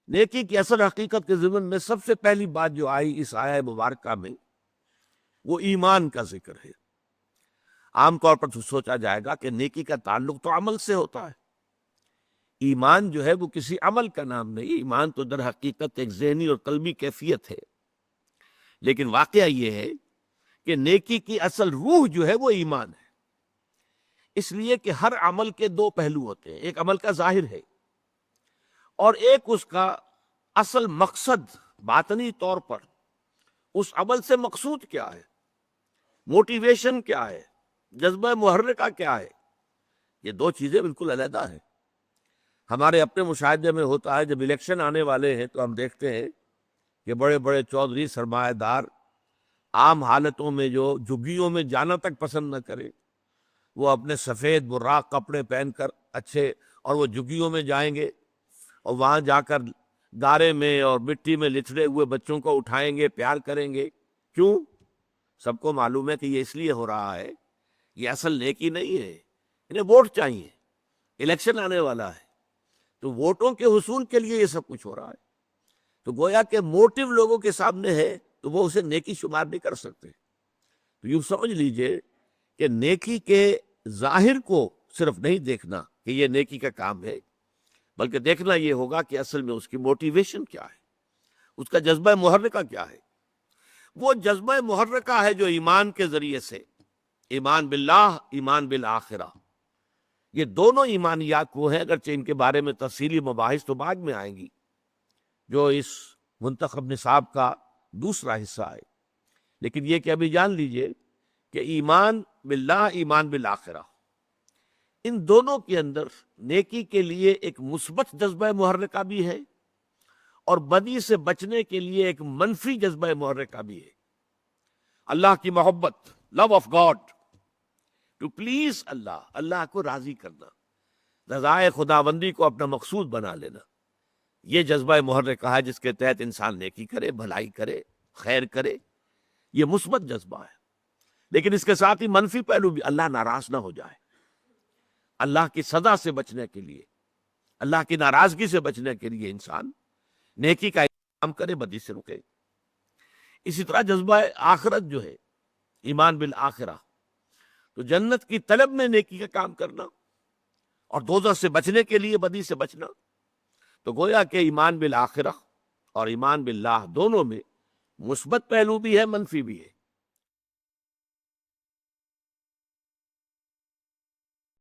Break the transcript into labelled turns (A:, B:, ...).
A: نیکی کی اصل حقیقت کے ضمن میں سب سے پہلی بات جو آئی اس آیہ مبارکہ میں وہ ایمان کا ذکر ہے۔ عام طور پر سوچا جائے گا کہ نیکی کا تعلق تو عمل سے ہوتا ہے، ایمان جو ہے وہ کسی عمل کا نام نہیں، ایمان تو در حقیقت ایک ذہنی اور قلبی کیفیت ہے۔ لیکن واقعہ یہ ہے کہ نیکی کی اصل روح جو ہے وہ ایمان ہے، اس لیے کہ ہر عمل کے دو پہلو ہوتے ہیں، ایک عمل کا ظاہر ہے اور ایک اس کا اصل مقصد باطنی طور پر اس عمل سے مقصود کیا ہے، موٹیویشن کیا ہے، جذبہ محرکہ کیا ہے۔ یہ دو چیزیں بالکل علیحدہ ہیں۔ ہمارے اپنے مشاہدے میں ہوتا ہے جب الیکشن آنے والے ہیں تو ہم دیکھتے ہیں کہ بڑے بڑے چودھری سرمایہ دار عام حالتوں میں جو جھگیوں میں جانا تک پسند نہ کرے، وہ اپنے سفید براق کپڑے پہن کر اچھے اور وہ جھگیوں میں جائیں گے اور وہاں جا کر گارے میں اور مٹی میں لتھڑے ہوئے بچوں کو اٹھائیں گے، پیار کریں گے۔ کیوں؟ سب کو معلوم ہے کہ یہ اس لیے ہو رہا ہے، یہ اصل نیکی نہیں ہے، انہیں ووٹ چاہیے، الیکشن آنے والا ہے تو ووٹوں کے حصول کے لیے یہ سب کچھ ہو رہا ہے۔ تو گویا کہ موٹو لوگوں کے سامنے ہے تو وہ اسے نیکی شمار نہیں کر سکتے۔ تو یوں سمجھ لیجئے کہ نیکی کے ظاہر کو صرف نہیں دیکھنا کہ یہ نیکی کا کام ہے، بلکہ دیکھنا یہ ہوگا کہ اصل میں اس کی موٹیویشن کیا ہے، اس کا جذبہ محرکہ کیا ہے۔ وہ جذبہ محرکہ ہے جو ایمان کے ذریعے سے، ایمان باللہ، ایمان بالآخرہ، یہ دونوں ایمانیات وہ ہیں، اگرچہ ان کے بارے میں تفصیلی مباحث تو بعد میں آئیں گی جو اس منتخب نصاب کا دوسرا حصہ ہے۔ لیکن یہ کہ ابھی جان لیجئے کہ ایمان باللہ، ایمان بالآخرہ، ان دونوں کے اندر نیکی کے لیے ایک مثبت جذبہ محرکہ بھی ہے اور بدی سے بچنے کے لیے ایک منفی جذبہ محرکہ بھی ہے۔ اللہ کی محبت، love of God, to please Allah, Allah کو راضی کرنا، رضائے خداوندی کو اپنا مقصود بنا لینا، یہ جذبہ محرکہ ہے جس کے تحت انسان نیکی کرے، بھلائی کرے، خیر کرے، یہ مثبت جذبہ ہے۔ لیکن اس کے ساتھ ہی منفی پہلو بھی، اللہ ناراض نہ ہو جائے، اللہ کی سزا سے بچنے کے لیے، اللہ کی ناراضگی سے بچنے کے لیے انسان نیکی کا کام کرے، بدی سے رکے۔ اسی طرح جذبہ آخرت جو ہے، ایمان بالآخرہ، تو جنت کی طلب میں نیکی کا کام کرنا اور دوزخ سے بچنے کے لیے بدی سے بچنا، تو گویا کہ ایمان بالآخرہ اور ایمان باللہ دونوں میں مثبت پہلو بھی ہے، منفی بھی ہے۔